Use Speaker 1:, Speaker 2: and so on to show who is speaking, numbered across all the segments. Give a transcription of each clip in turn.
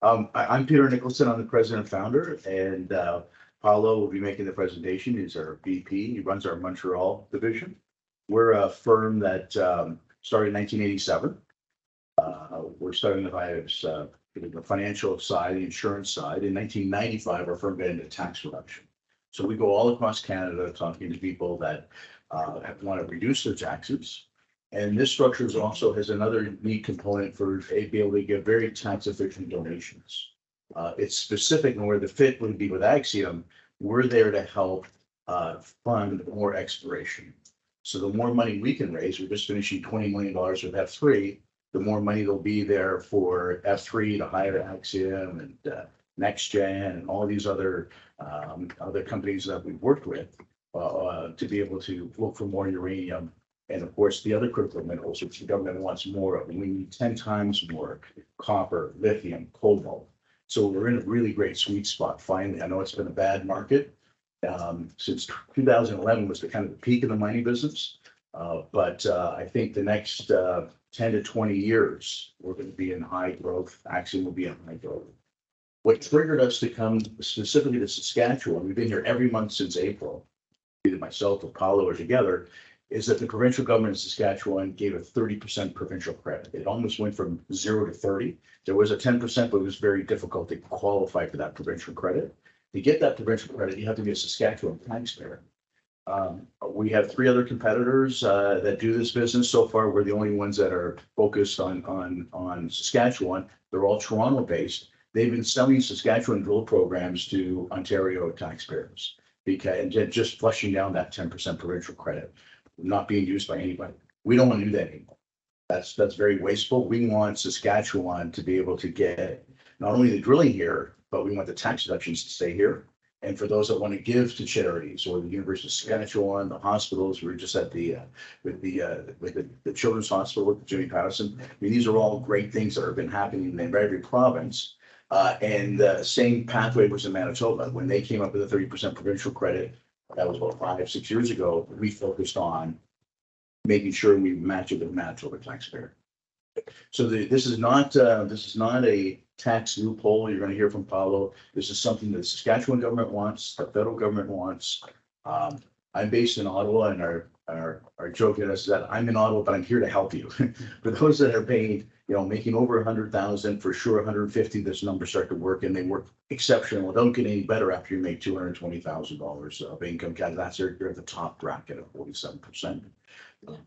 Speaker 1: I'm Peter Nicholson. I'm the president and founder, and Paulo will be making the presentation. He's our VP. He runs our Montreal division. We're a firm that started in 1987. We're starting the financial side, the insurance side. In 1995, our firm got into tax reduction. So we go all across Canada talking to people that want to reduce their taxes. And this structure also has another neat component for being able to give very tax efficient donations. It's specific, and where the fit would be with Axiom, we're there to help fund more exploration. So the more money we can raise, we're just finishing $20 million with F3, the more money there'll be there for F3 to hire Axiom and NextGen and all these other companies that we've worked with to be able to look for more uranium. And of course, the other critical minerals, which the government wants more of. We need 10 times more copper, lithium, cobalt. So we're in a really great sweet spot finally. I know it's been a bad market. Since 2011 was the kind of the peak of the mining business. But I think the next 10 to 20 years, we're going to be in high growth. Axiom will be in high growth. What triggered us to come specifically to Saskatchewan, we've been here every month since April, either myself or Paulo are together, is that the provincial government of Saskatchewan gave a 30% provincial credit. It almost went from 0 to 30. There was a 10%, but it was very difficult to qualify for that provincial credit. To get that provincial credit, you have to be a Saskatchewan taxpayer. We have 3 other competitors that do this business. So far, we're the only ones that are focused on Saskatchewan. They're all Toronto-based. They've been selling Saskatchewan drill programs to Ontario taxpayers and just flushing down that 10% provincial credit, not being used by anybody. We don't want to do that anymore. That's very wasteful. We want Saskatchewan to be able to get not only the drilling here, but we want the tax deductions to stay here. And for those that want to give to charities or the University of Saskatchewan, the hospitals, we were just at the Children's Hospital with Jimmy Patterson. I mean, these are all great things that have been happening in every province. And the same pathway was in Manitoba. When they came up with a 30% provincial credit, that was about 5 or 6 years ago, we focused on making sure we match it with the Manitoba taxpayer. So this is not a tax loophole. You're going to hear from Paulo. This is something that the Saskatchewan government wants, the federal government wants. I'm based in Ottawa, and our joke is that I'm in Ottawa, but I'm here to help you. For those that are paying, making over 100,000, for sure 150, this number start to work, and they work exceptional. Don't get any better after you make $220,000 of income. That's you're at the top bracket of 47%.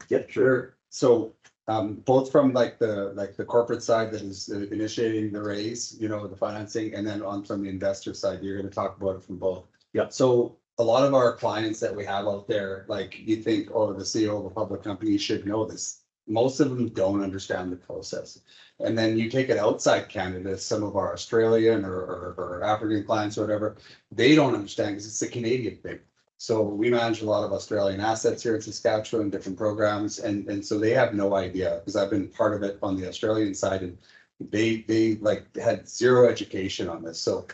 Speaker 2: Yeah, sure. So both from the corporate side that is initiating the raise, the financing, and then from the investor side, you're going to talk about it from both.
Speaker 1: Yeah.
Speaker 2: So a lot of our clients that we have out there, like you think, oh, the CEO of a public company should know this. Most of them don't understand the process. And then you take it outside Canada, some of our Australian or African clients or whatever, they don't understand because it's a Canadian thing. So we manage a lot of Australian assets here in Saskatchewan, different programs, and so they have no idea, because I've been part of it on the Australian side, and they had zero education on this. So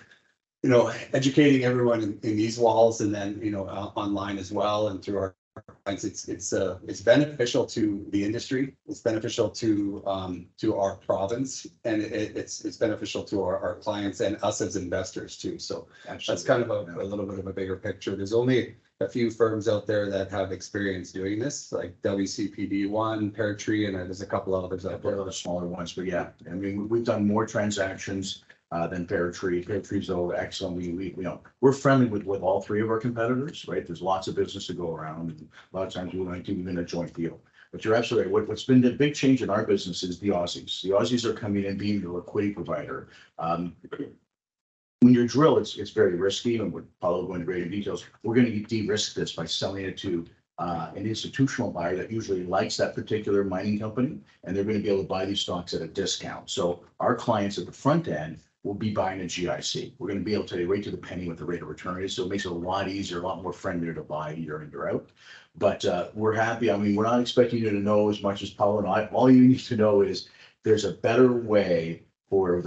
Speaker 2: educating everyone in these walls, and then online as well, and through our clients, it's beneficial to the industry, it's beneficial to our province, and it's beneficial to our clients and us as investors too. So that's kind of a little bit of a bigger picture. There's only a few firms out there that have experience doing this, like WCPD Pear Tree, and there's a couple of others out there.
Speaker 1: Other smaller ones, but yeah, I mean, we've done more transactions than Pear Tree. Pear Tree's excellent. We're friendly with all 3 of our competitors, right? There's lots of business to go around, and a lot of times we're going to even a joint deal. But you're absolutely right. What's been the big change in our business is the Aussies. The Aussies are coming in being the liquidity provider. When you drill, it's very risky, and we're probably going into greater details. We're going to de-risk this by selling it to an institutional buyer that usually likes that particular mining company, and they're going to be able to buy these stocks at a discount. So our clients at the front end will be buying a GIC. We're going to be able to tell you right to the penny what the rate of return is. So it makes it a lot easier, a lot more friendlier to buy year in, year out. But we're happy. I mean, we're not expecting you to know as much as Paulo and I. All you need to know is there's a better way for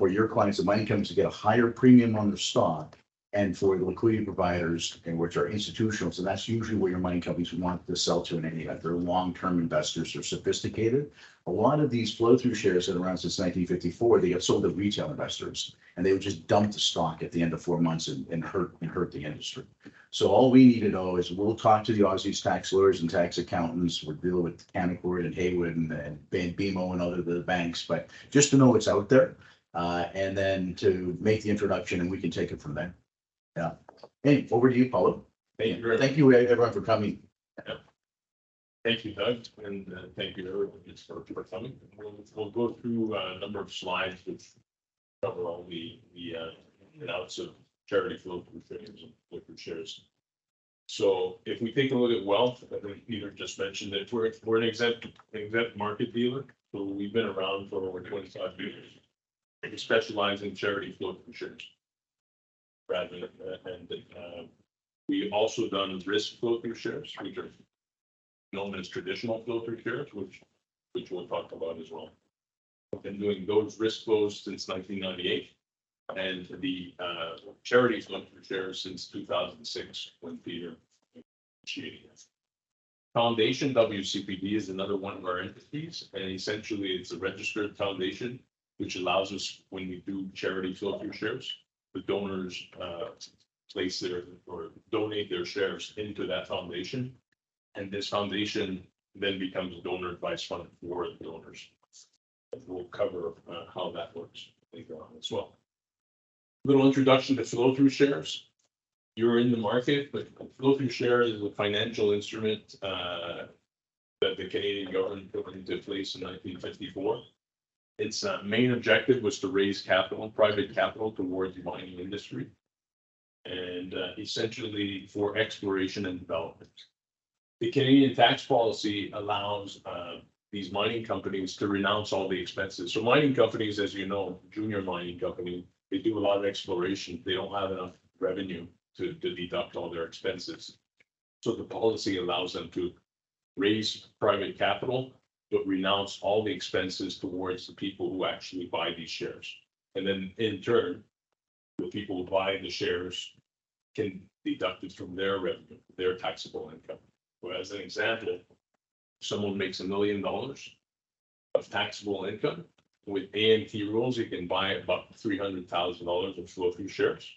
Speaker 1: your clients, the mining companies, to get a higher premium on their stock And for the liquidity providers, and which are institutional, so that's usually where your mining companies want to sell to in any event. They're long-term investors, they're sophisticated. A lot of these flow-through shares that are around since 1954, they get sold to retail investors, and they would just dump the stock at the end of 4 months and hurt the industry. So all we need to know is we'll talk to the Aussies tax lawyers and tax accountants. We're dealing with Canaccord and Haywood and BMO and other the banks, but just to know it's out there, and then to make the introduction, and we can take it from there. Yeah. Hey, over to you, Paulo. Thank you, everyone, for coming.
Speaker 3: Thank you, Doug, and thank you, everyone, for coming. We'll go through a number of slides which cover all the ins and outs of charity flow through shares and liquid shares. So if we take a look at wealth, I think Peter just mentioned that we're an exempt market dealer. So we've been around for over 25 years. We specialize in charity flow through shares. And we also done risk flow through shares, which are known as traditional flow through shares, which we'll talk about as well. We've been doing those risk flows since 1998, and the charity flow through shares since 2006 when Peter initiated it. Foundation WCPD is another one of our entities, and essentially it's a registered foundation which allows us, when we do charity flow through shares, the donors place their or donate their shares into that foundation, and this foundation then becomes a donor advice fund for the donors. And we'll cover how that works later on as well. Little introduction to flow through shares. You're in the market, but flow through shares is a financial instrument that the Canadian government put into place in 1954. Its main objective was to raise capital, private capital, towards the mining industry, and essentially for exploration and development. The Canadian tax policy allows these mining companies to renounce all the expenses. So mining companies, as you know, junior mining company, they do a lot of exploration. They don't have enough revenue to deduct all their expenses. So the policy allows them to raise private capital, but renounce all the expenses towards the people who actually buy these shares. And then in turn, the people who buy the shares can deduct it from their revenue, their taxable income. So as an example, someone makes $1 million of taxable income. With AMT rules, you can buy about $300,000 of flow-through shares,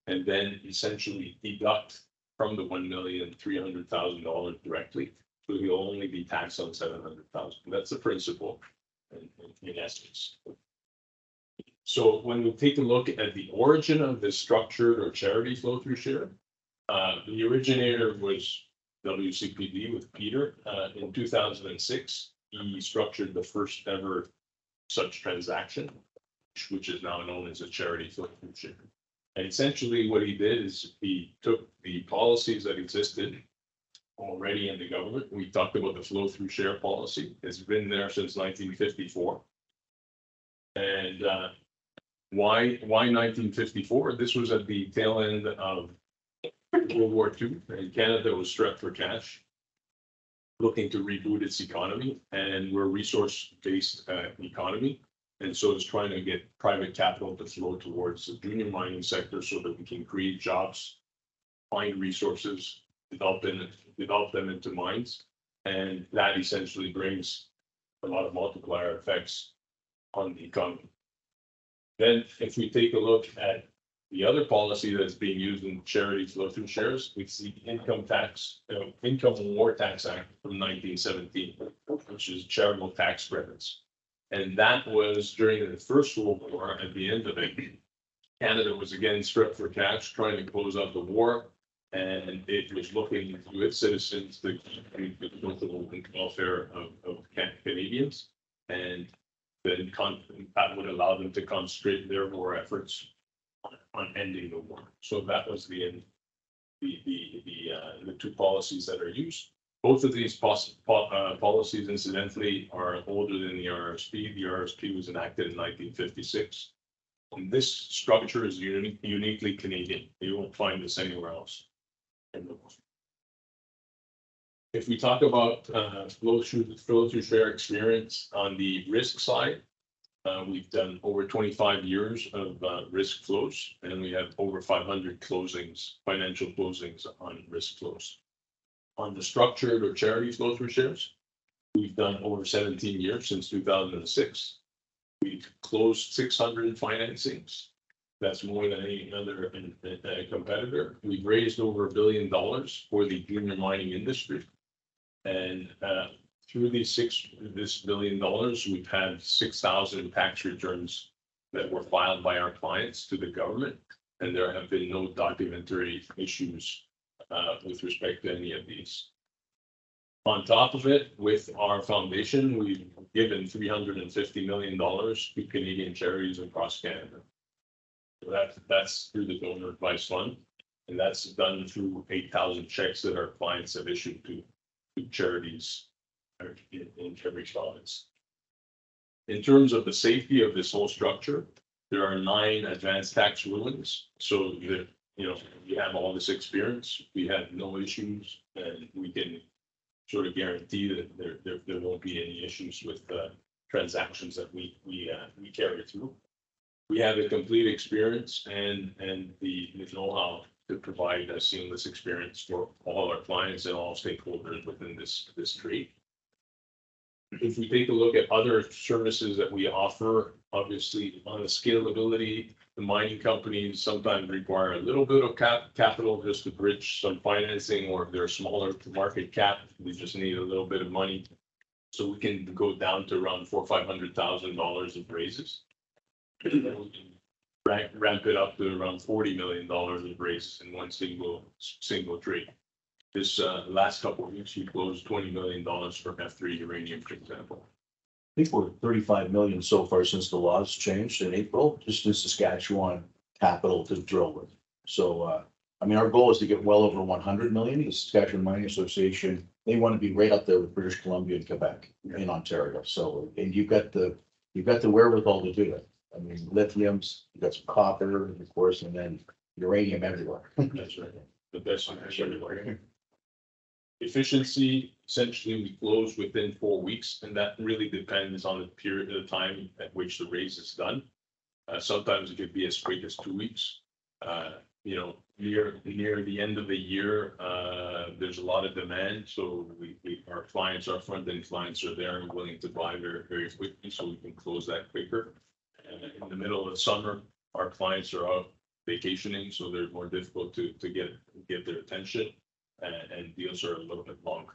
Speaker 3: and then essentially deduct from the $1,300,000 directly. So you'll only be taxed on $700,000. That's the principle in essence. So when we take a look at the origin of this structured or charity flow-through share, the originator was WCPD with Peter. In 2006, he structured the first ever such transaction, which is now known as a charity flow-through share. And essentially what he did is he took the policies that existed already in the government. We talked about the flow-through share policy. It's been there since 1954. And why 1954? This was at the tail end of World War II, and Canada was strapped for cash, looking to reboot its economy, and we're a resource-based economy, and so it's trying to get private capital to flow towards the junior mining sector so that we can create jobs, find resources, develop them into mines, and that essentially brings a lot of multiplier effects on the economy. Then, if we take a look at the other policy that's being used in charity flow-through shares, we see Income and War Tax Act from 1917, which is charitable tax credits. And that was during the First World War. At the end of it, Canada was again strapped for cash, trying to close out the war, and it was looking to its citizens to keep the social welfare of Canadians, and then that would allow them to concentrate their war efforts on ending the war. So that was the two policies that are used. Both of these policies, incidentally, are older than the RRSP. The RRSP was enacted in 1956. And this structure is uniquely Canadian. You won't find this anywhere else in the world. If we talk about flow-through share experience on the risk side, We've done over 25 years of risk flows, and we have over 500 closings, financial closings on risk flows. On the structured or charity flow through shares, we've done over 17 years since 2006. We've closed 600 financings. That's more than any other competitor. We've raised over $1 billion for the junior mining industry. And through this $1 billion, we've had 6,000 tax returns that were filed by our clients to the government. And there have been no documentary issues with respect to any of these. On top of it, with our foundation, we've given $350 million to Canadian charities across Canada. So that's through the donor advice fund, and that's done through 8,000 checks that our clients have issued to charities in every province. In terms of the safety of this whole structure, there are 9 advanced tax rulings. So that, we have all this experience, we have no issues, and we can sort of guarantee that there won't be any issues with transactions that we carry through. We have a complete experience and the know-how to provide a seamless experience for all our clients and all stakeholders within this trade. If we take a look at other services that we offer, obviously on the scalability, the mining companies sometimes require a little bit of capital just to bridge some financing, or if they're smaller market cap, we just need a little bit of money. So we can go down to around $400,000 or $500,000 of raises. And then we can ramp it up to around $40 million of raises in one single trade. This last couple of weeks, we closed $20 million for F3 uranium, for example.
Speaker 4: I think we're 35 million so far since the laws changed in April, just in Saskatchewan capital to drill with. So, our goal is to get well over 100 million. The Saskatchewan Mining Association, they want to be right up there with British Columbia and Quebec in Ontario. So, and you've got the wherewithal to do it. Lithiums, you've got some copper, of course, and then uranium everywhere.
Speaker 3: That's right. The best one everywhere. Efficiency, essentially, we close within 4 weeks, and that really depends on the period of time at which the raise is done. Sometimes it could be as quick as 2 weeks. Near the end of the year, there's a lot of demand, so our clients, our front-end clients are there and willing to buy very, very quickly, so we can close that quicker. And in the middle of the summer, our clients are out vacationing, so they're more difficult to get their attention. And deals are a little bit longer.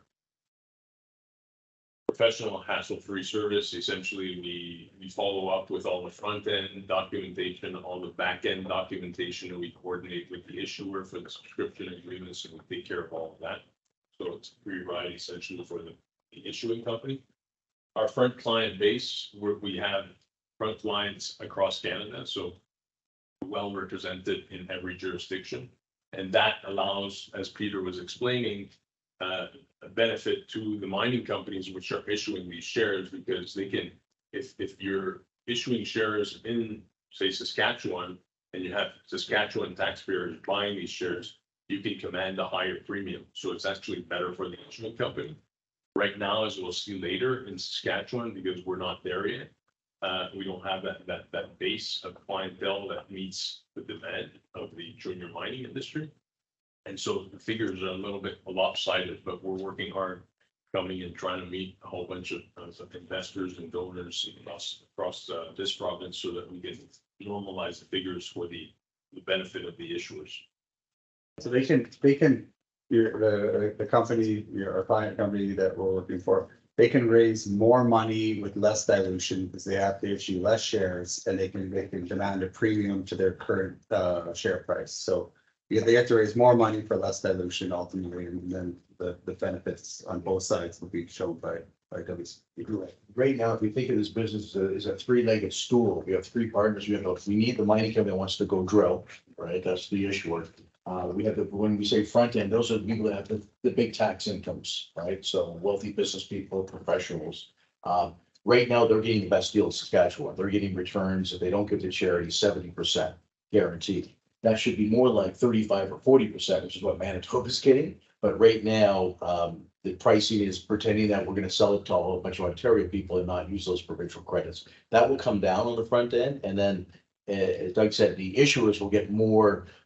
Speaker 3: Professional hassle-free service, essentially we follow up with all the front-end documentation, all the back-end documentation, and we coordinate with the issuer for the subscription agreements, and we take care of all of that. So it's a free ride essentially for the issuing company. Our front client base, we have front clients across Canada, so well represented in every jurisdiction. And that allows, as Peter was explaining, a benefit to the mining companies which are issuing these shares, because they can, if you're issuing shares in, say, Saskatchewan, and you have Saskatchewan taxpayers buying these shares, you can command a higher premium. So it's actually better for the issuing company. Right now, as we'll see later in Saskatchewan, because we're not there yet, we don't have that base of clientele that meets the demand of the junior mining industry. And so the figures are a little bit lopsided, but we're working hard coming and trying to meet a whole bunch of investors and donors across this province so that we can normalize the figures for the benefit of the issuers.
Speaker 2: So they can, the company, our client company that we're looking for, they can raise more money with less dilution because they have to issue less shares, and they can demand a premium to their current share price. So they have to raise more money for less dilution ultimately, and then the benefits on both sides will be shown by WCPD.
Speaker 4: Right now, if we think of this business as a three-legged stool, we have 3 partners. We need the mining company that wants to go drill, right? That's the issuer. We have when we say front end, those are the people that have the big tax incomes, right? So wealthy business people, professionals. Right now, they're getting the best deal in Saskatchewan. They're getting returns, if they don't give to charity, 70% guaranteed. That should be more like 35 or 40%, which is what Manitoba is getting. But right now, the pricing is pretending that we're gonna sell it to a whole bunch of Ontario people and not use those provincial credits. That will come down on the front end, and then, as Doug said, the issuers will get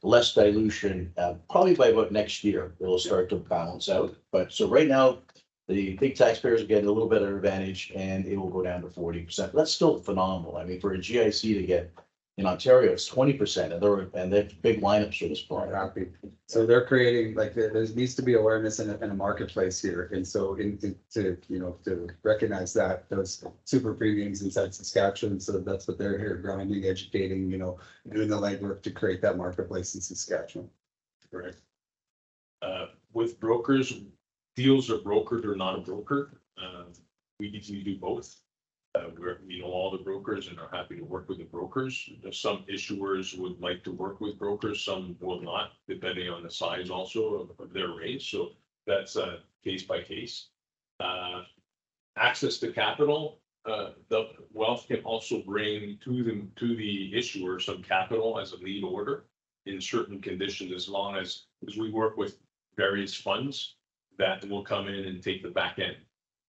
Speaker 4: less dilution, probably by about next year. It'll start to balance out. But so right now, the big taxpayers are getting a little bit of advantage, and it will go down to 40%. That's still phenomenal. I mean, for a GIC to get in Ontario, it's 20%, and they're big lineups for this
Speaker 2: Are
Speaker 4: product.
Speaker 2: happy. So they're creating, like, there needs to be awareness in a marketplace here. And so to recognize that those super premiums inside Saskatchewan, so that's what they're here grinding, educating, doing the legwork to create that marketplace in Saskatchewan.
Speaker 3: Correct. With brokers, deals are brokered or not brokered. We usually do both. We know all the brokers and are happy to work with the brokers. Some issuers would like to work with brokers, some will not, depending on the size also of their raise. So that's case by case. Access to capital, the wealth can also bring to the issuer some capital as a lead order in certain conditions, as long as we work with various funds that will come in and take the back end.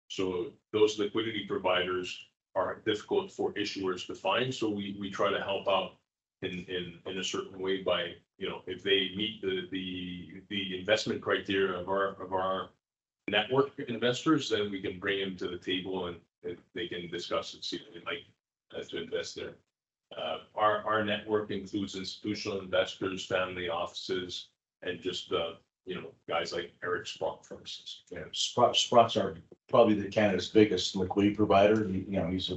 Speaker 3: So those liquidity providers are difficult for issuers to find. So we try to help out in a certain way by, if they meet the investment criteria of our network investors, then we can bring them to the table and they can discuss and see if they'd like to invest there. Our network includes institutional investors, family offices, and just guys like Eric Sprott, for instance.
Speaker 4: Yeah, Sprott's are probably the Canada's biggest liquidity provider. He's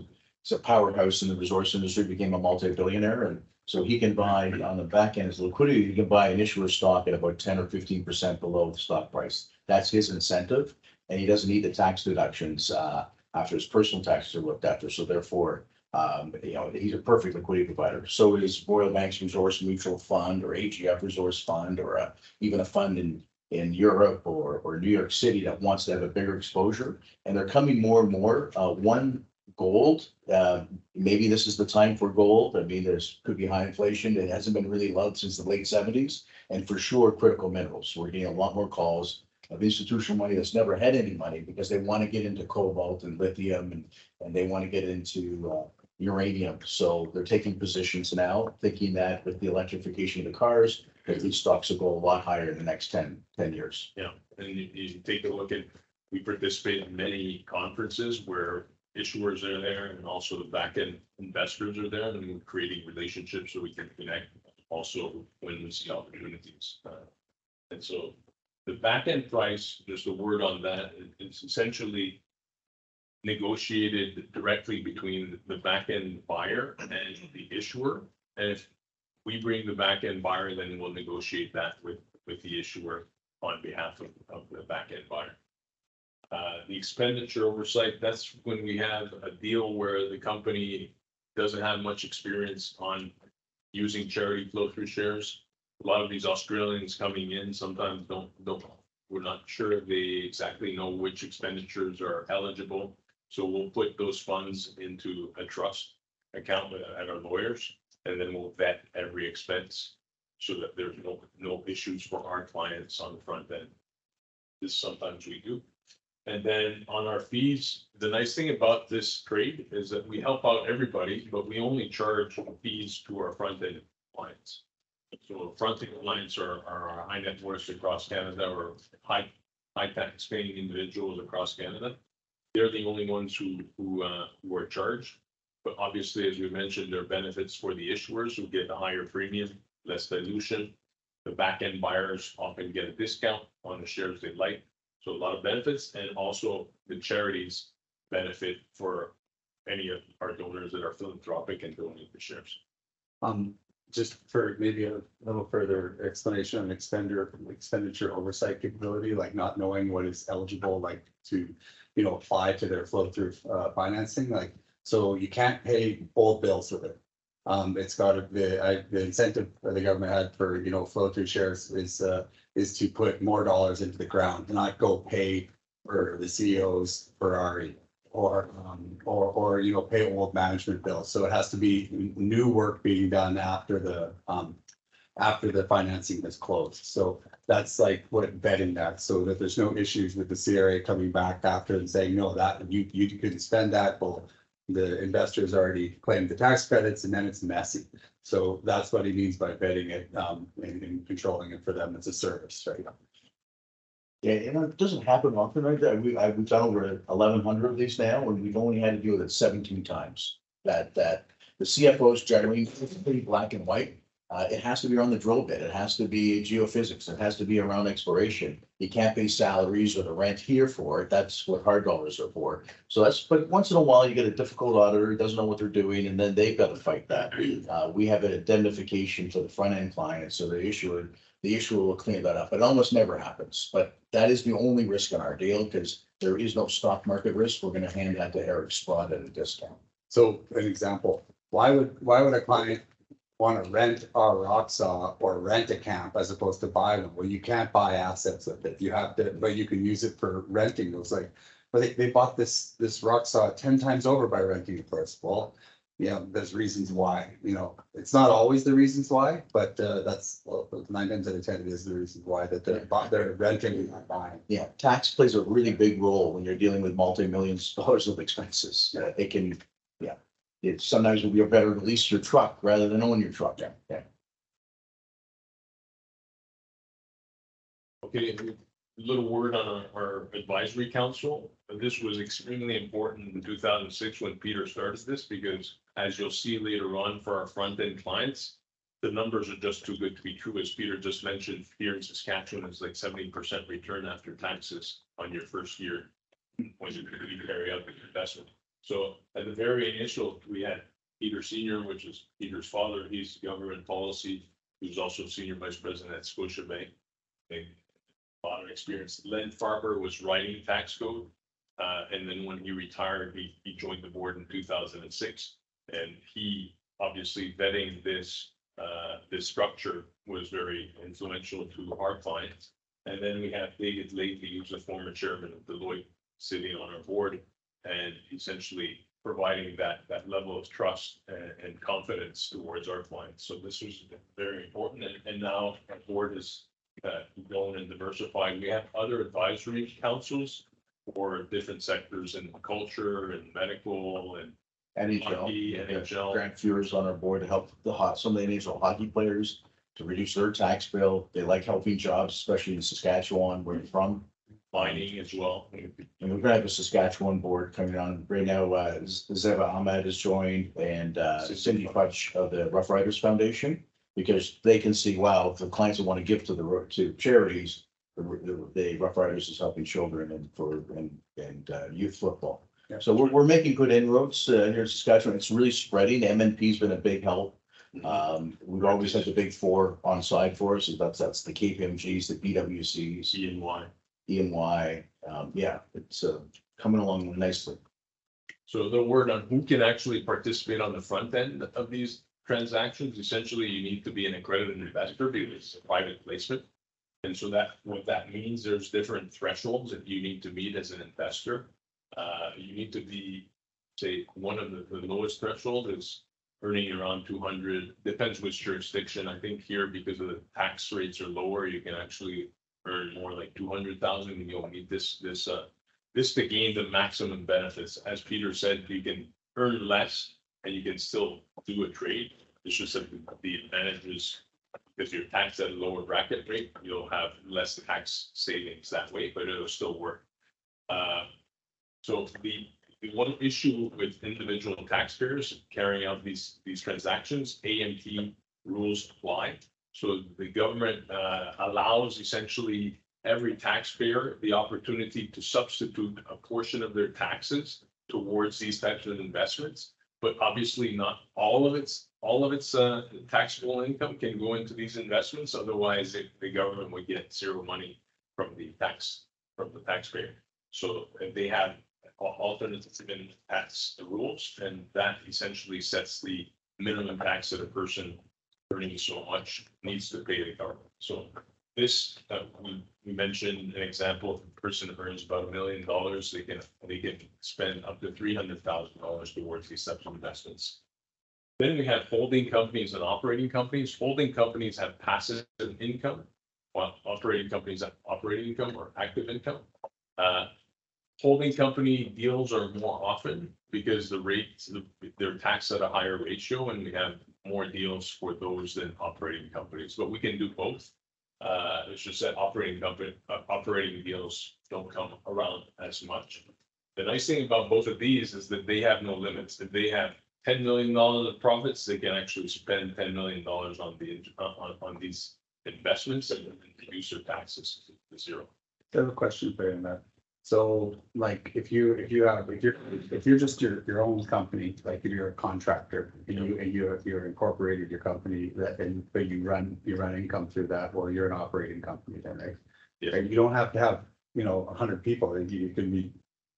Speaker 4: a powerhouse in the resource industry, became a multi-billionaire. And so he can buy on the back end as liquidity, he can buy an issuer stock at about 10 or 15% below the stock price. That's his incentive. And he doesn't need the tax deductions after his personal taxes are looked after. So therefore, he's a perfect liquidity provider. So is Royal Bank's Resource Mutual Fund or AGF Resource Fund, or even a fund in Europe or New York City that wants to have a bigger exposure. And they're coming more and more. One, gold. Maybe this is the time for gold. I mean, could be high inflation. It hasn't been really loved since the late 70s. And for sure, critical minerals. We're getting a lot more calls of institutional money that's never had any money because they want to get into cobalt and lithium and they want to get into uranium. So they're taking positions now, thinking that with the electrification of the cars, that these stocks will go a lot higher in the next 10 years.
Speaker 3: Yeah, and you take a look at, we participate in many conferences where issuers are there and also the back-end investors are there, and we're creating relationships so we can connect also when we see opportunities. And so the back-end price, just a word on that, it's essentially negotiated directly between the back-end buyer and the issuer. And if we bring the back-end buyer, then we'll negotiate that with the issuer on behalf of the back-end buyer. The expenditure oversight, that's when we have a deal where the company doesn't have much experience on using charity flow-through shares. A lot of these Australians coming in sometimes we're not sure if they exactly know which expenditures are eligible. So we'll put those funds into a trust account at our lawyers, and then we'll vet every expense so that there's no issues for our clients on the front end. This sometimes we do. And then on our fees, the nice thing about this trade is that we help out everybody, but we only charge fees to our front end clients. So front end clients are our high net worths across Canada, or high tax paying individuals across Canada. They're the only ones who are charged. But obviously, as we mentioned, there are benefits for the issuers who get a higher premium, less dilution. The back end buyers often get a discount on the shares they like. So a lot of benefits, and also the charities benefit for any of our donors that are philanthropic and donate the shares.
Speaker 2: Just for maybe a little further explanation on expenditure oversight capability, like not knowing what is eligible, like to, apply to their flow through financing, like, so you can't pay old bills with it. It's got the incentive that the government had for, flow through shares is to put more dollars into the ground, not go pay for the CEO's Ferrari or pay old management bills. So it has to be new work being done after the after the financing is closed. So that's like what vetting that, so that there's no issues with the CRA coming back after and saying, no, that you couldn't spend that. Well, the investors already claimed the tax credits and then it's messy. So that's what he means by vetting it, and controlling it for them as a service, right?
Speaker 4: Yeah, it doesn't happen often like that. We've done over 1,100 of these now, and we've only had to deal with it 17 times. That the CFOs generally it's pretty black and white. It has to be around the drill bit. It has to be geophysics. It has to be around exploration. You can't pay salaries or the rent here for it. That's what hard dollars are for. So but once in a while you get a difficult auditor who doesn't know what they're doing, and then they've got to fight that. We have an indemnification for the front end client, so the issuer will clean that up. It almost never happens, but that is the only risk in our deal because there is no stock market risk. We're going to hand that to Eric Sprott at a discount.
Speaker 2: So an example, why would a client want to rent our rock saw or rent a camp as opposed to buy one? Well, you can't buy assets with it. You have to, but you can use it for renting. It was like, but they bought this rock saw 10 times over by renting it first. Well, there's reasons why, it's not always the reasons why, but that's, well, 9 times out of 10, it is the reasons why that they're renting and not buying.
Speaker 4: Yeah, tax plays a really big role when you're dealing with multi-millions of dollars of expenses. It can, it's sometimes you're better to lease your truck rather than own your truck. Yeah.
Speaker 3: Okay, a little word on our advisory council. This was extremely important in 2006 when Peter started this, because as you'll see later on for our front end clients, the numbers are just too good to be true. As Peter just mentioned, here in Saskatchewan, it's like 70% return after taxes on your first year when you carry out the investment. So at the very initial, we had Peter Senior, which is Peter's father. He's government policy. He was also senior vice president at Scotiabank. A lot of experience. Len Farber was writing tax code. And then when he retired, he joined the board in 2006. And he obviously vetting this structure was very influential to our clients. And then we have David Lately, who's a former chairman of Deloitte, sitting on our board and essentially providing that level of trust and confidence towards our clients. So this was very important. And now our board is grown and diversified. We have other advisory councils for different sectors in culture and medical and hockey, NHL.
Speaker 4: Grant Fuhr's on our board to help some of the NHL hockey players to reduce their tax bill. They like helping jobs, especially in Saskatchewan, where you're from.
Speaker 3: Mining as well.
Speaker 4: And we're going to have a Saskatchewan board coming on right now. Zeva Ahmed has joined, and Cindy Fudge of the Rough Riders Foundation, because they can see, wow, the clients that want to give to charities, the Rough Riders is helping children and youth football.
Speaker 2: Yeah.
Speaker 4: So we're making good inroads here in Saskatchewan. It's really spreading. MNP's been a big help. We've always had the big four on side for us. That's the KPMGs, the PWCs, E&Y. It's coming along nicely.
Speaker 3: So the word on who can actually participate on the front end of these transactions, essentially you need to be an accredited investor because it's a private placement. And so what that means, there's different thresholds that you need to meet as an investor. You need to be, say, one of the lowest threshold is earning around 200, depends which jurisdiction. I think here, because of the tax rates are lower, you can actually earn more like 200,000 and you'll need this to gain the maximum benefits. As Peter said, you can earn less and you can still do a trade. It's just that the advantage is because you're taxed at a lower bracket rate, you'll have less tax savings that way, but it'll still work. So the one issue with individual taxpayers carrying out these transactions, AMT rules apply. So the government allows essentially every taxpayer the opportunity to substitute a portion of their taxes towards these types of investments. But obviously not all of its taxable income can go into these investments. Otherwise, the government would get zero money from the taxpayer. So they have alternative tax rules, and that essentially sets the minimum tax that a person earning so much needs to pay the government. So this, we mentioned an example of a person who earns about $1 million, they can spend up to $300,000 towards these types of investments. Then we have holding companies and operating companies. Holding companies have passive income, while operating companies have operating income or active income. Holding company deals are more often because the rates, they're taxed at a higher ratio, and we have more deals for those than operating companies, but we can do both. It's just that operating deals don't come around as much. The nice thing about both of these is that they have no limits. If they have $10 million of profits, they can actually spend $10 million on these investments and reduce their taxes to zero.
Speaker 2: I have a question for you on that. So like if you're just your own company, like if you're a contractor and you're incorporated your company but you run income through that, or you're an operating company then, right?
Speaker 3: Yes.
Speaker 2: And you don't have to have 100 people. You can be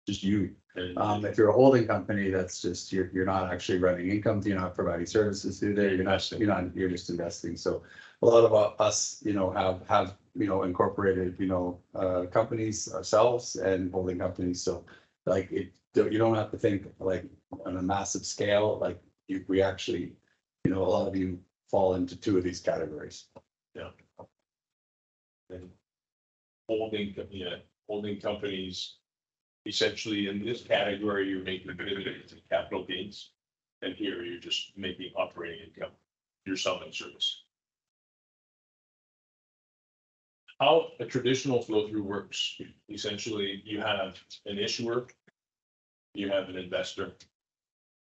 Speaker 2: just you. If you're a holding company, that's just you're not actually running income, you're not providing services through there, you're just investing. So a lot of us, have incorporated, companies ourselves and holding companies. So like you don't have to think like on a massive scale, like we actually, a lot of you fall into two of these categories.
Speaker 3: And holding companies, essentially in this category, you're making dividends and capital gains. And here you're just making operating income. You're selling service. How a traditional flow through works, essentially you have an issuer, you have an investor.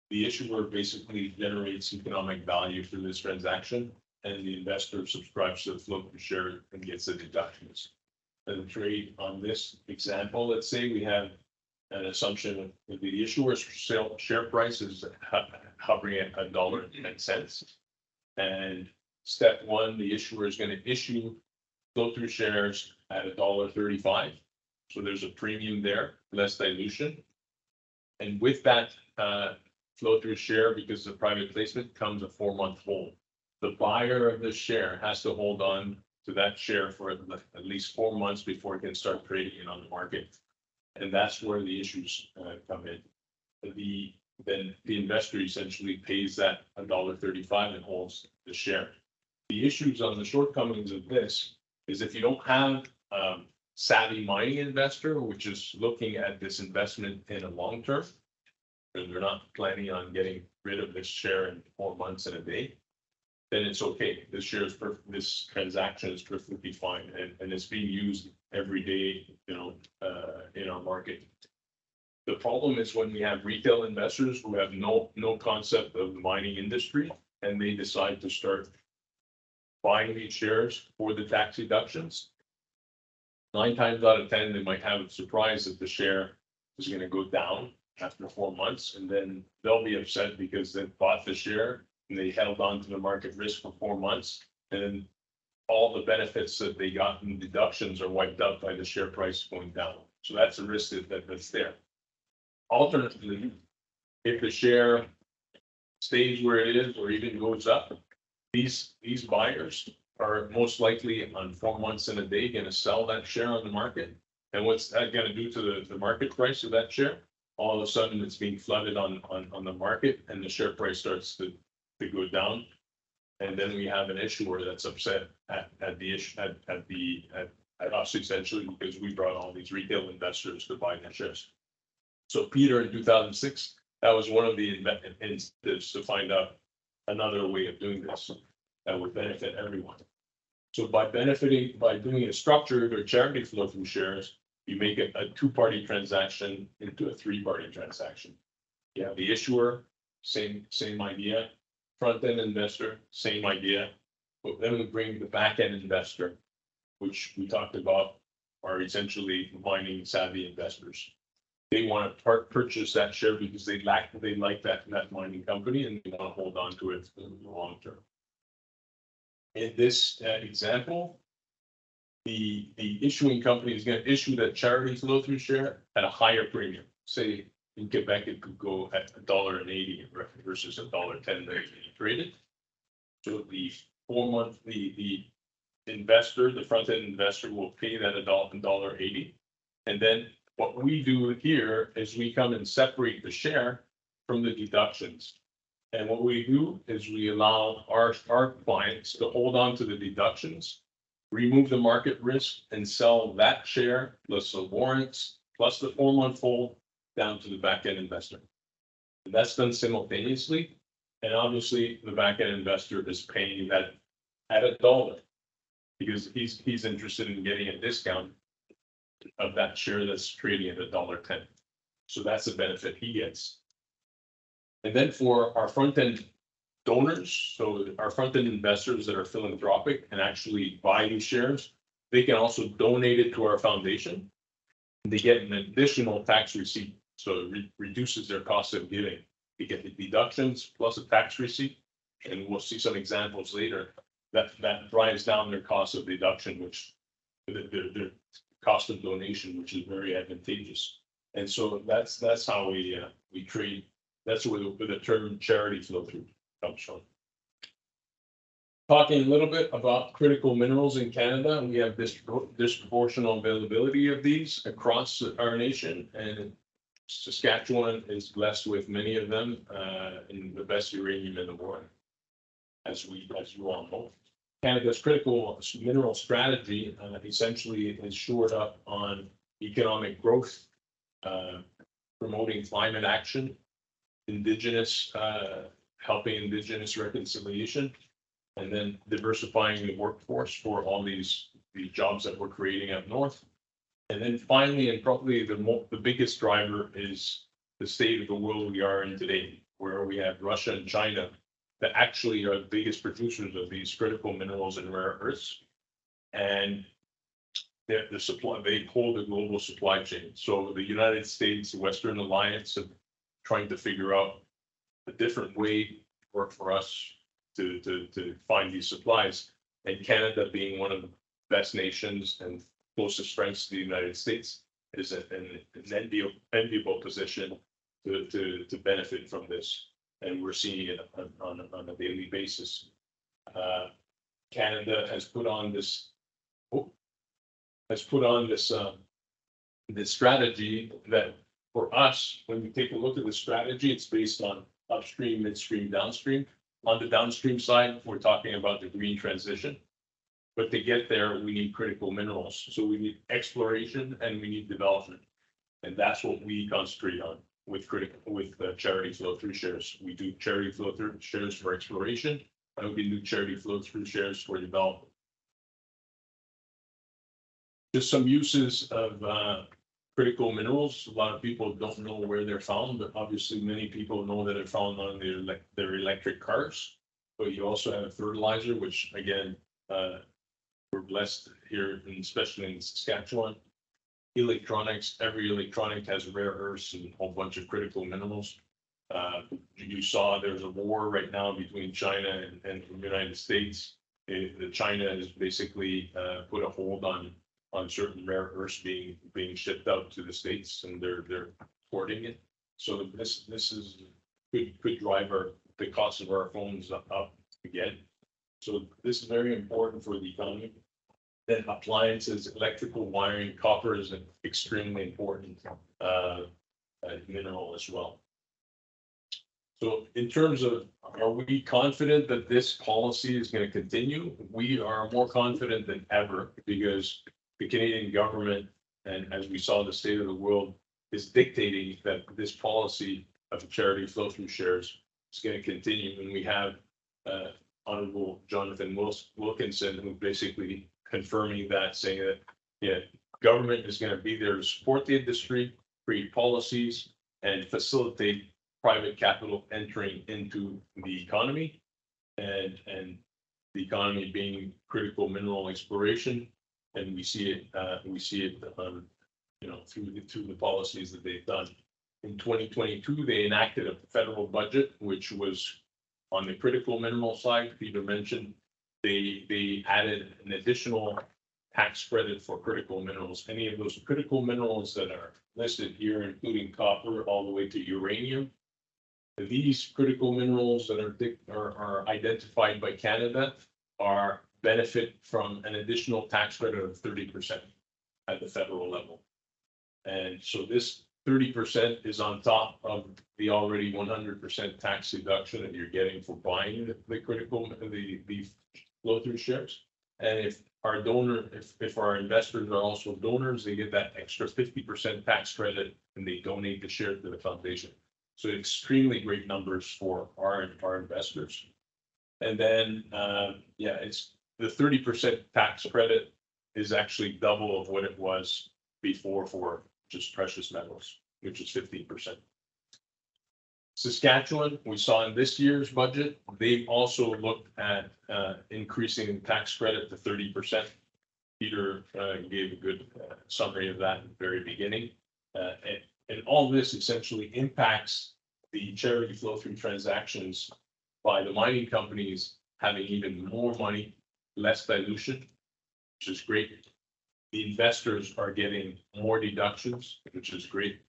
Speaker 3: The issuer basically generates economic value through this transaction, and the investor subscribes to the flow through share and gets the deductions. And the trade on this example, let's say we have an assumption of the issuer's share price is hovering at $1.10. And step one, the issuer is going to issue flow through shares at $1.35. So there's a premium there, less dilution. And with that flow through share, because the private placement, comes a 4-month hold. The buyer of the share has to hold on to that share for at least 4 months before it can start trading it on the market. And that's where the issues come in. Then the investor essentially pays that $1.35 and holds the share. The issues on the shortcomings of this is if you don't have savvy mining investor, which is looking at this investment in a long term, and they're not planning on getting rid of this share in 4 months and a day, then it's okay. This transaction is perfectly fine, and it's being used every day, in our market. The problem is when we have retail investors who have no concept of the mining industry, and they decide to start buying these shares for the tax deductions. 9 times out of 10, they might have a surprise that the share is going to go down after 4 months, and then they'll be upset because they bought the share and they held on to the market risk for 4 months, and then all the benefits that they got in deductions are wiped out by the share price going down. So that's a risk that's there. Alternatively, if the share stays where it is or even goes up, these buyers are most likely on 4 months and a day going to sell that share on the market. And what's that going to do to the market price of that share? All of a sudden it's being flooded on the market, and the share price starts to go down. And then we have an issuer that's upset at us, essentially, because we brought all these retail investors to buy their shares. So Peter, in 2006, that was one of the incentives to find out another way of doing this that would benefit everyone. So by doing a structured or charity flow through shares, you make it a 2-party transaction into a 3-party transaction. You have the issuer, same idea. Front-end investor, same idea. But then we bring the back-end investor, which we talked about, are essentially mining savvy investors. They want to purchase that share because they like that mining company, and they want to hold on to it for the long term. In this example, the issuing company is going to issue that charity flow through share at a higher premium. Say in Quebec, it could go at $1.80 versus $1.10 that you traded. So the 4-month, the investor, the front-end investor, will pay that $1.80. And then what we do here is we come and separate the share from the deductions. And what we do is we allow our clients to hold on to the deductions, remove the market risk, and sell that share plus the warrants, plus the 4-month hold down to the back end investor. And that's done simultaneously. And obviously, the back end investor is paying that at $1 because he's interested in getting a discount of that share that's trading at $1.10. So that's the benefit he gets. And then for our front end donors, so our front end investors that are philanthropic and actually buy these shares, they can also donate it to our foundation. They get an additional tax receipt, so it reduces their cost of giving. You get the deductions plus a tax receipt, and we'll see some examples later that drives down their cost of deduction, which their cost of donation, which is very advantageous. And so that's how we treat. That's where the term charity flow through comes from. Talking a little bit about critical minerals in Canada, we have disproportional availability of these across our nation, and Saskatchewan is blessed with many of them, in the best uranium in the world, as you all know. Canada's critical mineral strategy essentially is shored up on economic growth, promoting climate action, Indigenous, helping Indigenous reconciliation, and then diversifying the workforce for all these jobs that we're creating up north. And then finally, and probably the biggest driver is the state of the world we are in today, where we have Russia and China that actually are the biggest producers of these critical minerals and rare earths. And they hold the global supply chain. So the United States, the Western Alliance, are trying to figure out a different way to work for us to find these supplies. And Canada, being one of the best nations and closest friends to the United States, is in an enviable position to benefit from this. And we're seeing it on a daily basis. Canada has put on this this strategy that, for us, when we take a look at the strategy, it's based on upstream, midstream, downstream. On the downstream side, we're talking about the green transition. But to get there, we need critical minerals. So we need exploration and we need development. And that's what we concentrate on with charity flow through shares. We do charity flow through shares for exploration, and we can do charity flow through shares for development. Just some uses of critical minerals. A lot of people don't know where they're found, but obviously many people know that they're found on their electric cars. But you also have fertilizer, which again, we're blessed here, especially in Saskatchewan. Electronics, every electronic has rare earths and a whole bunch of critical minerals. You saw there's a war right now between China and the United States. China has basically put a hold on certain rare earths being shipped out to the States, and they're importing it. So this could drive the cost of our phones up again. So this is very important for the economy. Then appliances, electrical wiring, copper is an extremely important mineral as well. So in terms of, are we confident that this policy is going to continue? We are more confident than ever, because the Canadian government, and as we saw the state of the world, is dictating that this policy of charity flow through shares is going to continue. And we have Honorable Jonathan Wilkinson, who basically confirming that, saying that, yeah, government is going to be there to support the industry, create policies, and facilitate private capital entering into the economy, and the economy being critical mineral exploration. And we see it through the policies that they've done. In 2022, they enacted a federal budget, which was on the critical mineral side. Peter mentioned they added an additional tax credit for critical minerals. Any of those critical minerals that are listed here, including copper all the way to uranium. These critical minerals that are identified by Canada are benefit from an additional tax credit of 30% at the federal level. And so this 30% is on top of the already 100% tax deduction that you're getting for buying the critical, the flow-through shares. And if our donor, if our investors are also donors, they get that extra 50% tax credit and they donate the share to the foundation. So extremely great numbers for our investors. And then, yeah, it's the 30% tax credit is actually double of what it was before for just precious metals, which is 15%. Saskatchewan, we saw in this year's budget, they also looked at increasing the tax credit to 30%. Peter gave a good summary of that in the very beginning. And all this essentially impacts the charity flow through transactions by the mining companies having even more money, less dilution, which is great. The investors are getting more deductions, which is great.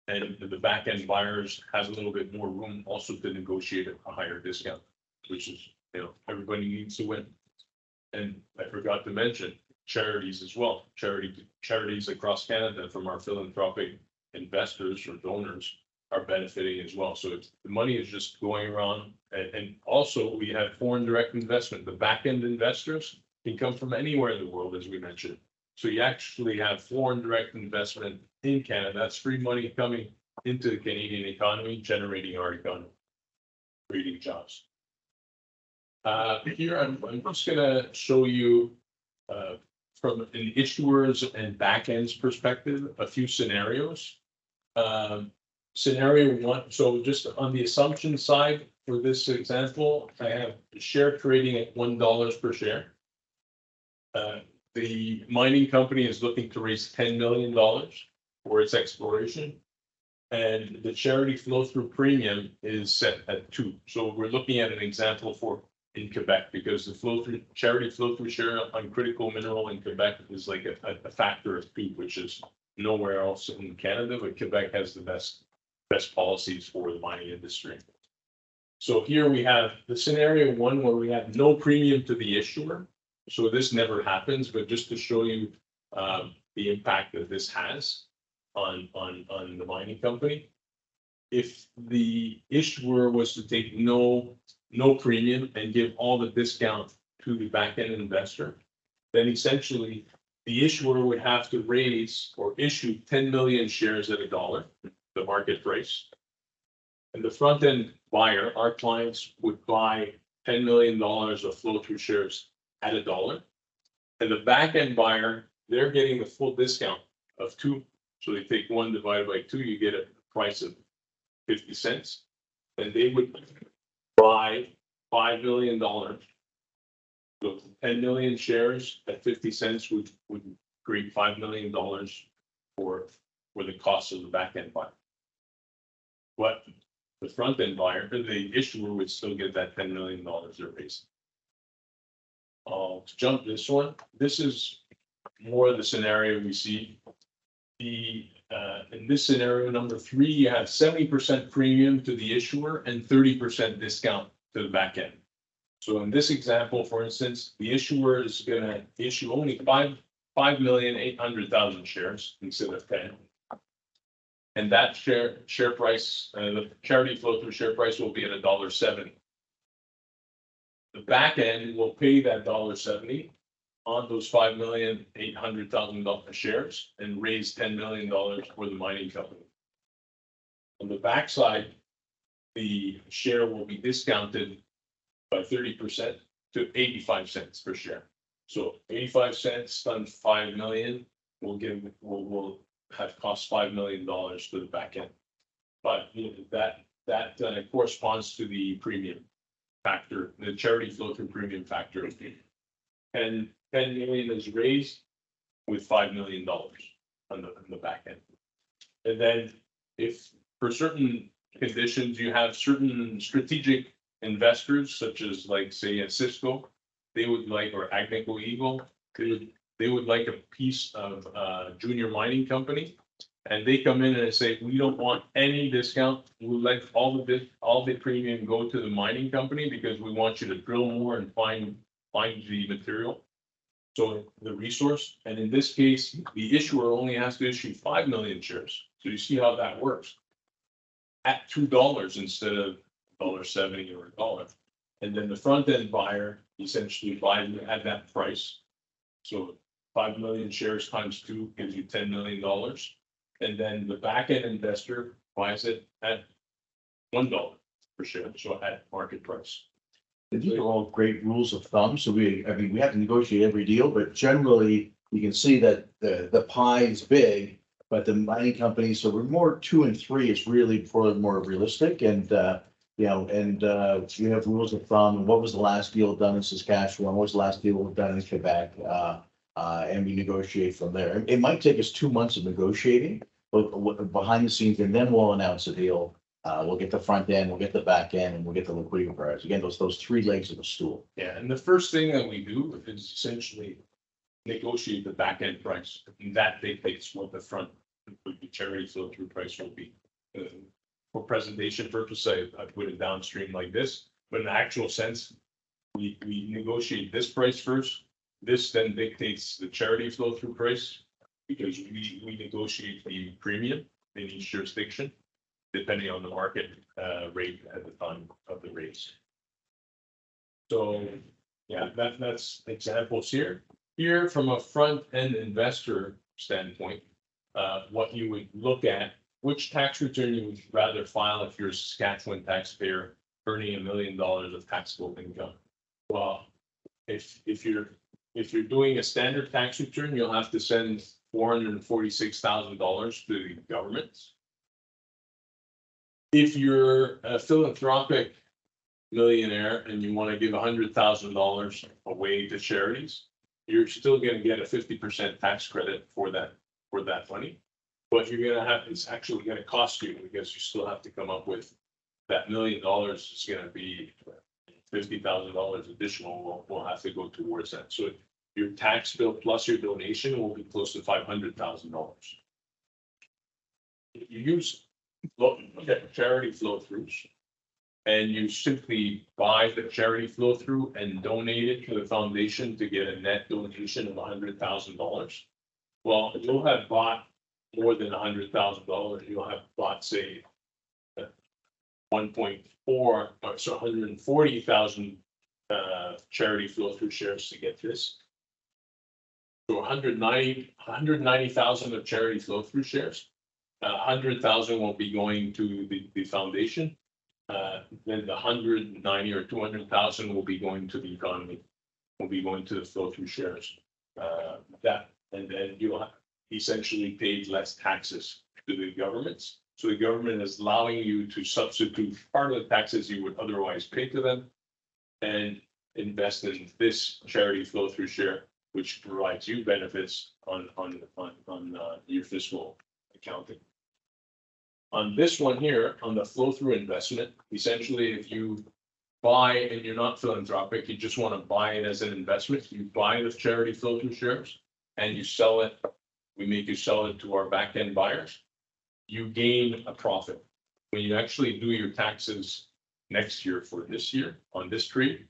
Speaker 3: And the back end buyers have a little bit more room also to negotiate a higher discount, which is, you know, everybody needs to win. And I forgot to mention charities as well. Charities across Canada from our philanthropic investors or donors are benefiting as well. So it's, the money is just going around. And also we have foreign direct investment. The back end investors can come from anywhere in the world, as we mentioned. So you actually have foreign direct investment in Canada. That's free money coming into the Canadian economy, generating our economy, creating jobs. Here, I'm just going to show you from an issuers and back ends perspective, a few scenarios. Scenario one, so just on the assumption side for this example, I have share trading at $1 per share. The mining company is looking to raise $10 million for its exploration. And the charity flow through premium is set at 2. So we're looking at an example for in Quebec, because the charity flow through share on critical mineral in Quebec is like a factor of 2, which is nowhere else in Canada, but Quebec has the best policies for the mining industry. So here we have the scenario one where we have no premium to the issuer. So this never happens, but just to show you the impact that this has on the mining company. If the issuer was to take no premium and give all the discount to the back end investor, then essentially the issuer would have to raise or issue 10 million shares at $1, the market price. And the front end buyer, our clients, would buy $10 million of flow through shares at $1. And the back end buyer, they're getting the full discount of 2. So they take 1 divided by 2, you get a price of 50 cents. And they would buy $5 million. So 10 million shares at 50 cents would create $5 million for the cost of the back end buyer. But the front end buyer, the issuer, would still get that $10 million they're raising. To jump this one, this is more of the scenario we see. In this scenario number 3, you have 70% premium to the issuer and 30% discount to the back end. So in this example, for instance, the issuer is going to issue only 5,800,000 shares instead of 10. And that share price, the charity flow through share price will be at $1.70. The back end will pay that $1.70 on those 5,800,000 shares and raise $10 million for the mining company. On the backside, the share will be discounted by 30% to 85 cents per share. So 85 cents times 5 million will have cost $5 million to the back end. But that corresponds to the premium factor, the charity flow through premium factor. And 10 million is raised with $5 million on the back end. And then if for certain conditions you have certain strategic investors, such as like say a Cisco, they would like, or Agnico Eagle, they would like a piece of junior mining company. And they come in and say, we don't want any discount. We would like all the premium go to the mining company because we want you to drill more and find the material. So the resource, and in this case, the issuer only has to issue 5 million shares. So you see how that works. At $2 instead of $1.70 or $1. And then the front end buyer essentially buys it at that price. So 5 million shares times 2 gives you $10 million. And then the back end investor buys it at $1 per share, so at market price.
Speaker 4: These are all great rules of thumb. So we have to negotiate every deal, but generally you can see that the pie is big, but the mining companies, so we're more 2 and 3 is really probably more realistic. And, you have rules of thumb. What was the last deal done in Saskatchewan? What was the last deal done in Quebec? And we negotiate from there. It might take us 2 months of negotiating, but behind the scenes, and then we'll announce a deal. We'll get the front end, we'll get the back end, and we'll get the liquidity prize. Again, those 3 legs of the stool.
Speaker 3: Yeah, and the first thing that we do is essentially negotiate the back end price. And that dictates what the front, the charity flow through price will be. For presentation purposes, I put it downstream like this, but in the actual sense, we negotiate this price first. This then dictates the charity flow through price because we negotiate the premium in each jurisdiction, depending on the market rate at the time of the raise. So yeah, that's examples here. Here from a front end investor standpoint, what you would look at, which tax return you would rather file if you're a Saskatchewan taxpayer earning $1 million of taxable income. Well, if you're doing a standard tax return, you'll have to send $446,000 to the government. If you're a philanthropic millionaire and you want to give $100,000 away to charities, you're still going to get a 50% tax credit for that money. But you're going to have, it's actually going to cost you because you still have to come up with that $1 million is going to be $50,000 additional will have to go towards that. So your tax bill plus your donation will be close to $500,000. If you use charity flow throughs and you simply buy the charity flow through and donate it to the foundation to get a net donation of $100,000, well, you'll have bought more than $100,000. You'll have bought, say, 1.4, so 140,000 charity flow through shares to get this. So 190,000 of charity flow through shares. 100,000 will be going to the foundation. Then the 190 or 200,000 will be going to the economy. Will be going to the flow through shares. And then you'll have essentially paid less taxes to the governments. So the government is allowing you to substitute part of the taxes you would otherwise pay to them and invest in this charity flow through share, which provides you benefits on your fiscal accounting. On this one here, on the flow through investment, essentially if you buy and you're not philanthropic, you just want to buy it as an investment, you buy the charity flow through shares and you sell it. We make you sell it to our back end buyers. You gain a profit. When you actually do your taxes next year for this year on this trade,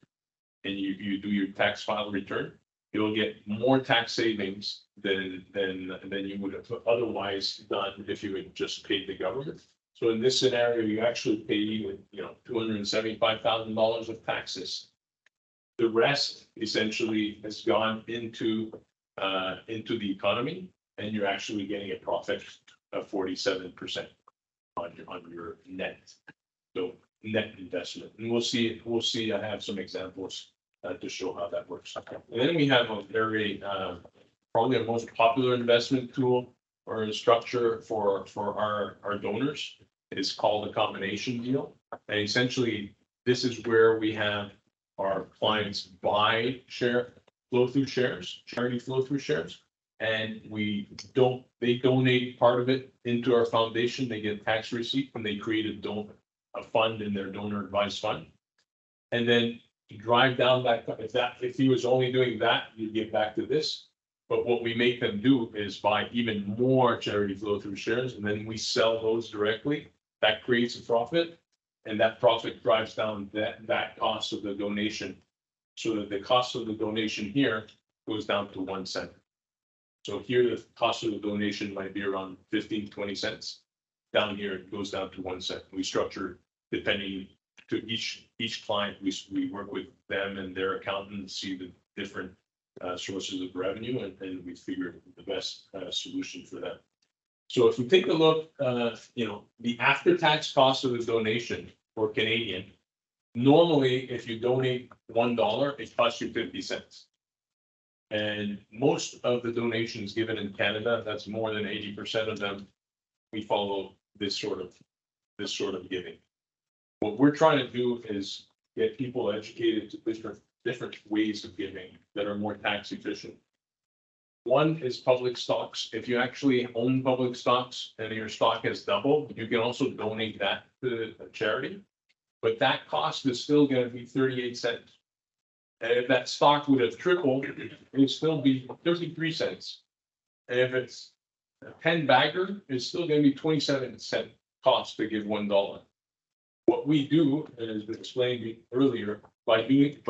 Speaker 3: and you do your tax file return, you'll get more tax savings than you would have otherwise done if you had just paid the government. So in this scenario, you actually pay $275,000 of taxes. The rest essentially has gone into the economy, and you're actually getting a profit of 47% on your net. So net investment, and we'll see. I have some examples to show how that works. And then we have a very probably our most popular investment tool or structure for our donors. It's called a combination deal, and essentially this is where we have our clients buy flow through shares, charity flow through shares. And they donate part of it into our foundation. They get a tax receipt and they create a fund in their donor advised fund. And then to drive down if he was only doing that, you'd get back to this. But what we make them do is buy even more charity flow through shares, and then we sell those directly. That creates a profit, and that profit drives down that cost of the donation. So that the cost of the donation here goes down to 1 cent. So here, the cost of the donation might be around 15, 20 cents. down here, it goes down to 1 cent. We structure depending to each client, we work with them and their accountant to see the different sources of revenue, and we figure the best solution for them. So if we take a look, the after-tax cost of the donation for Canadian, normally if you donate $1, it costs you 50 cents. And most of the donations given in Canada, that's more than 80% of them, we follow this sort of giving. What we're trying to do is get people educated to different ways of giving that are more tax efficient. One is public stocks. If you actually own public stocks and your stock has doubled, you can also donate that to a charity. But that cost is still going to be 38 cents. And if that stock would have tripled, it would still be 33 cents. And if it's a 10 bagger, it's still going to be 27 cent cost to give $1. What we do, as explained earlier, by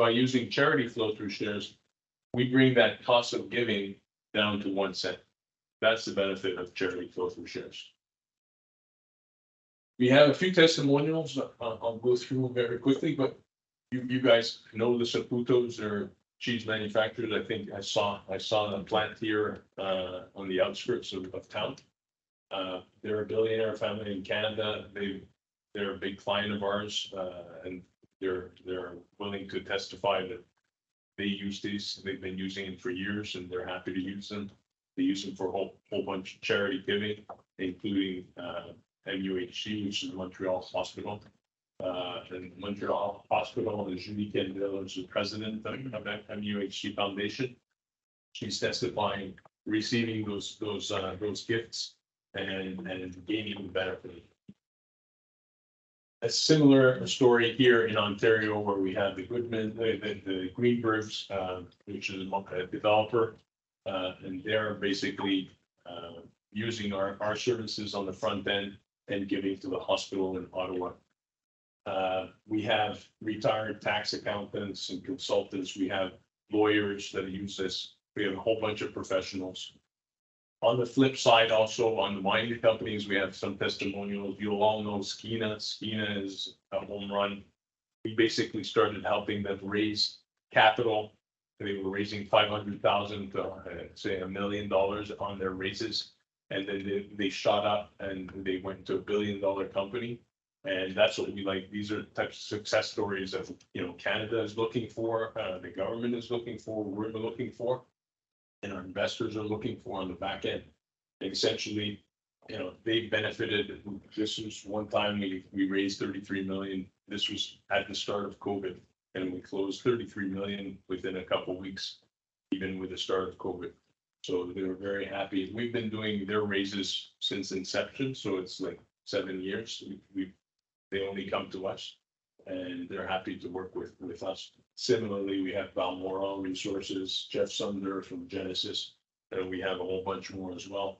Speaker 3: using charity flow-through shares, we bring that cost of giving down to 1 cent. That's the benefit of charity flow-through shares. We have a few testimonials I'll go through very quickly, but you guys know the Saputos, they're cheese manufacturers. I think I saw the plant here on the outskirts of town. They're a billionaire family in Canada. They're a big client of ours, and they're willing to testify that they use these. They've been using it for years, and they're happy to use them. They use them for a whole bunch of charity giving, including MUHC, which is Montreal Hospital. And Montreal Hospital, and Julie Kendall is the president of MUHC Foundation. She's testifying, receiving those gifts and gaining the benefit. A similar story here in Ontario, where we have the Goodman, the Greenbergs, which is a developer, and they're basically using our services on the front end and giving to the hospital in Ottawa. We have retired tax accountants and consultants. We have lawyers that use this. We have a whole bunch of professionals. On the flip side, also on the mining companies, we have some testimonials. You'll all know Skeena. Skeena is a home run. We basically started helping them raise capital. They were raising $500,000 to say $1 million on their raises, and then they shot up and they went to $1 billion company. And that's what we like. These are the types of success stories that Canada is looking for, the government is looking for, we're looking for, and our investors are looking for on the back end. And essentially, they benefited. This was one time we raised 33 million. This was at the start of COVID, and we closed 33 million within a couple of weeks, even with the start of COVID. So they were very happy. We've been doing their raises since inception, so it's like 7 years. They only come to us, and they're happy to work with us. Similarly, we have Balmoral Resources, Jeff Sunder from Genesis, and we have a whole bunch more as well.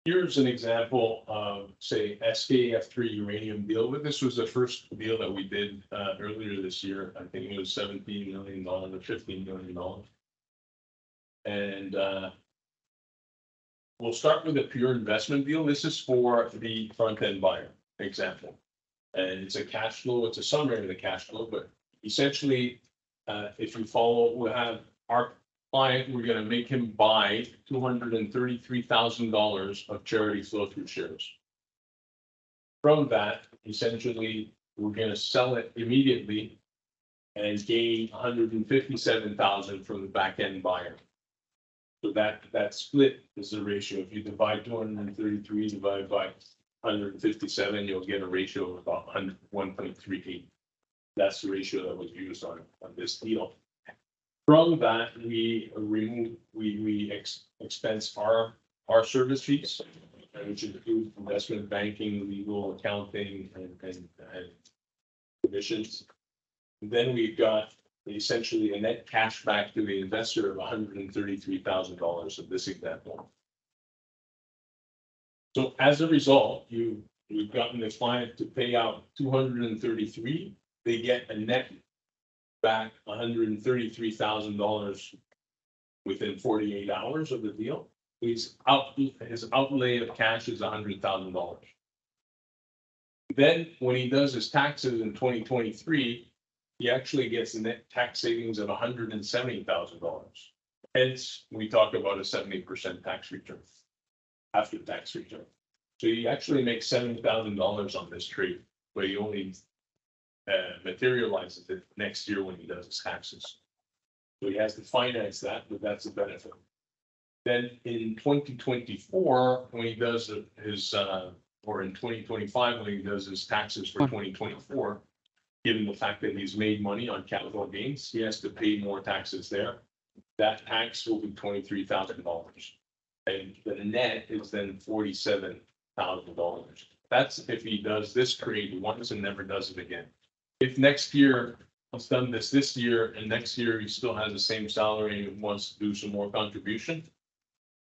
Speaker 3: Here's an example of, say, SKF3 uranium deal. But this was the first deal that we did earlier this year. I think it was $17 million or $15 million. And we'll start with a pure investment deal. This is for the front-end buyer example. And it's a cash flow. It's a summary of the cash flow. But essentially, if you follow, we'll have our client, we're going to make him buy $233,000 of charity flow-through shares. From that, essentially, we're going to sell it immediately and gain $157,000 from the back-end buyer. So that split is the ratio. If you divide 233 divided by 157, you'll get a ratio of about 1.38. That's the ratio that was used on this deal. From that, we expense our service fees, which include investment banking, legal, accounting, and commissions. And then we've got essentially a net cash back to the investor of $133,000 of this example. So as a result, we've gotten the client to pay out 233. They get a net back $133,000 within 48 hours of the deal. his outlay of cash is $100,000. Then when he does his taxes in 2023, he actually gets a net tax savings of $170,000. Hence, we talk about a 70% tax return, after tax return. So he actually makes $70,000 on this trade, but he only materializes it next year when he does his taxes. So he has to finance that, but that's a benefit. Then in 2024, when he does his, or in 2025, when he does his taxes for 2024, given the fact that he's made money on capital gains, he has to pay more taxes there. That tax will be $23,000. And the net is then $47,000. That's if he does this trade once and never does it again. If next year he's done this year and next year he still has the same salary and wants to do some more contribution,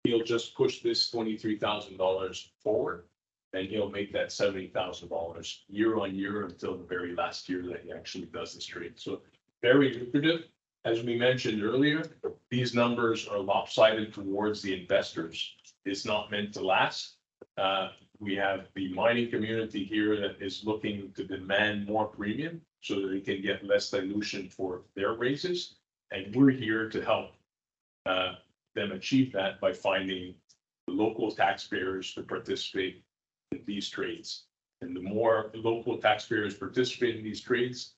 Speaker 3: he'll just push this $23,000 forward and he'll make that $70,000 year on year until the very last year that he actually does this trade. So very lucrative. As we mentioned earlier, these numbers are lopsided towards the investors. It's not meant to last. We have the mining community here that is looking to demand more premium so that they can get less dilution for their raises. And we're here to help them achieve that by finding the local taxpayers to participate in these trades. And the more local taxpayers participate in these trades,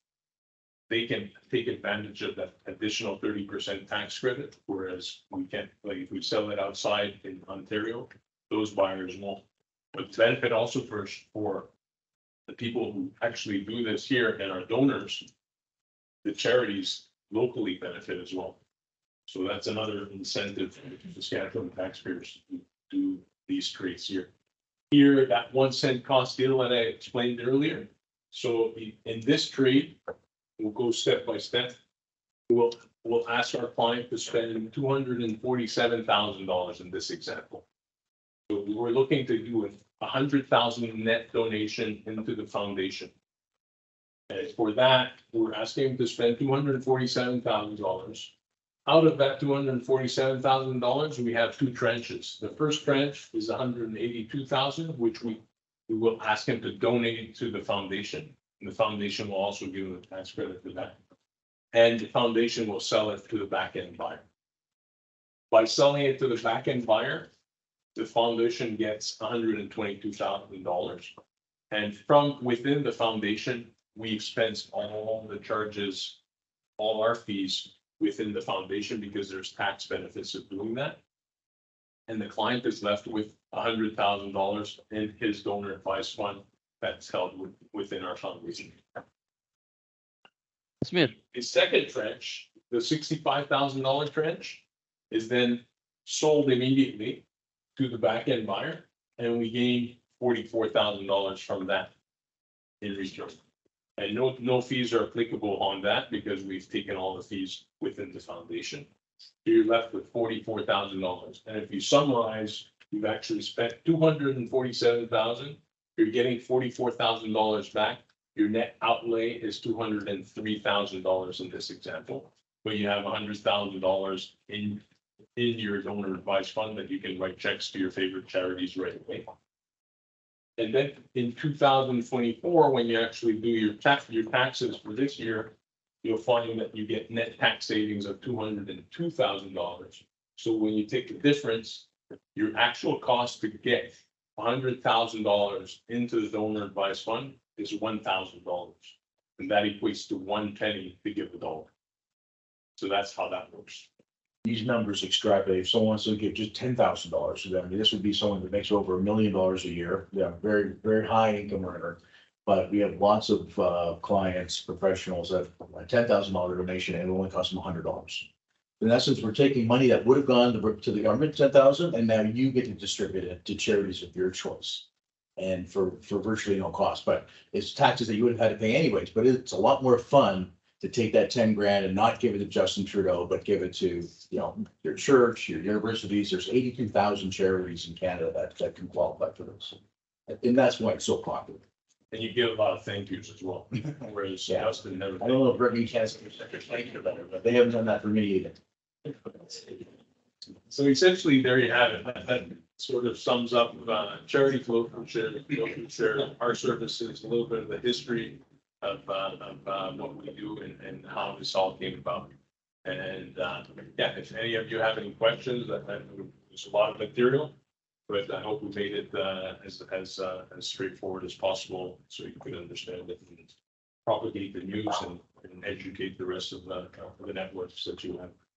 Speaker 3: they can take advantage of that additional 30% tax credit, whereas we can't, like if we sell it outside in Ontario, those buyers won't. But the benefit also for the people who actually do this here and our donors, the charities locally benefit as well. So that's another incentive for Saskatchewan taxpayers to do these trades here. Here, that 1 cent cost deal that I explained earlier. So in this trade, we'll go step by step. We'll ask our client to spend $247,000 in this example. So we were looking to do a $100,000 net donation into the foundation. And for that, we're asking him to spend $247,000. Out of that $247,000, we have two tranches. The first tranche is $182,000, which we will ask him to donate to the foundation. And the foundation will also give him a tax credit for that. And the foundation will sell it to the back-end buyer. By selling it to the back-end buyer, the foundation gets $122,000. And from within the foundation, we expense all the charges, all our fees within the foundation because there's tax benefits of doing that. And the client is left with $100,000 in his donor advised fund that's held within our foundation.
Speaker 5: Smith.
Speaker 3: The second tranche, the $65,000 tranche, is then sold immediately to the back-end buyer, and we gain $44,000 from that in return. And no fees are applicable on that because we've taken all the fees within the foundation. So you're left with $44,000. And if you summarize, you've actually spent $247,000. You're getting $44,000 back. Your net outlay is $203,000 in this example, but you have $100,000 in your donor advised fund that you can write checks to your favorite charities right away. And then in 2024, when you actually do your taxes for this year, you'll find that you get net tax savings of $202,000. So when you take the difference, your actual cost to get $100,000 into the donor advised fund is $1,000. And that equates to 1 penny to give a dollar. So that's how that works.
Speaker 4: These numbers extrapolate. If someone wants to give just $10,000 to them, I mean, this would be someone that makes over $1 million a year. Yeah, very, very high income earner. But we have lots of clients, professionals that a $10,000 donation and it only costs them $100. In essence, we're taking money that would have gone to the government, 10,000, and now you get to distribute it to charities of your choice. And for virtually no cost, but it's taxes that you would have had to pay anyways. But it's a lot more fun to take that 10 grand and not give it to Justin Trudeau, but give it to, your church, your universities. There's 82,000 charities in Canada that can qualify for this. And that's why it's so popular.
Speaker 3: And you get a lot of thank yous as well. Whereas Justin never.
Speaker 4: I don't know if Brittany can say thank you about it, but they haven't done that for me either.
Speaker 3: So essentially, there you have it. That sort of sums up charity flow through share, our services, a little bit of the history of what we do and how this all came about. And yeah, if any of you have any questions, there's a lot of material, but I hope we made it as straightforward as possible so you could understand it and propagate the news and educate the rest of the networks that you have.